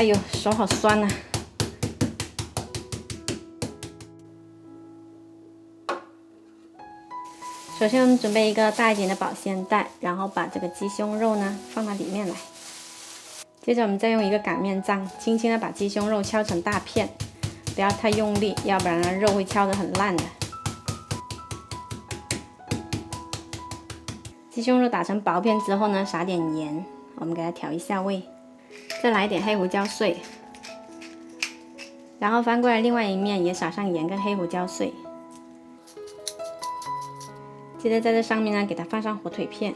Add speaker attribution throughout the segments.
Speaker 1: 哎呦，手好酸呐！首先我们准备一个大一点的保鲜袋，然后把这个鸡胸肉呢放到里面来。接着我们再用一个擀面杖，轻轻的把鸡胸肉敲成大片，不要太用力，要不然呢肉会敲得很烂的。鸡胸肉打成薄片之后呢，撒点盐，我们给它调一下味，再来一点黑胡椒碎，然后翻过来另外一面也撒上盐跟黑胡椒碎。接着在这上面呢，给它放上火腿片，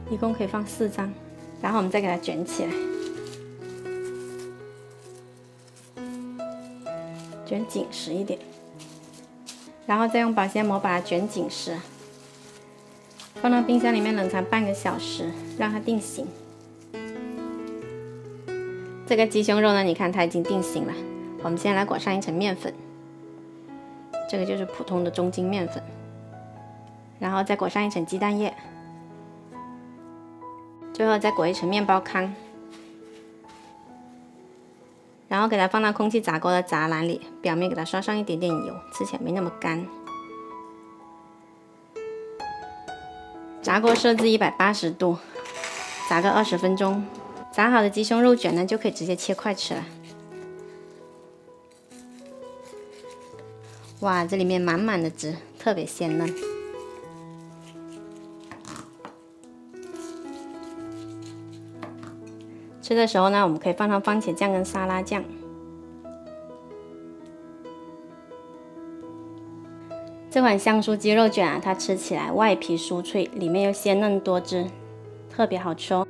Speaker 1: 一共可以放4张，然后我们再给它卷起来，卷紧实一点，然后再用保鲜膜把它卷紧实，放到冰箱里面冷藏半个小时，让它定型。这个鸡胸肉呢，你看它已经定型了，我们先来裹上一层面粉。这个就是普通的中筋面粉，然后再裹上一层鸡蛋液，最后再裹一层面包糠，然后给它放到空气炸锅的炸篮里，表面给它刷上一点点油，吃起来没那么干。炸锅设置180度，炸个20分钟。炸好的鸡胸肉卷呢，就可以直接切块吃了。哇，这里面满满的汁，特别鲜嫩。吃的时候呢，我们可以放上番茄酱跟沙拉酱。这款香酥鸡肉卷啊，它吃起来外皮酥脆，里面又鲜嫩多汁，特别好吃哦。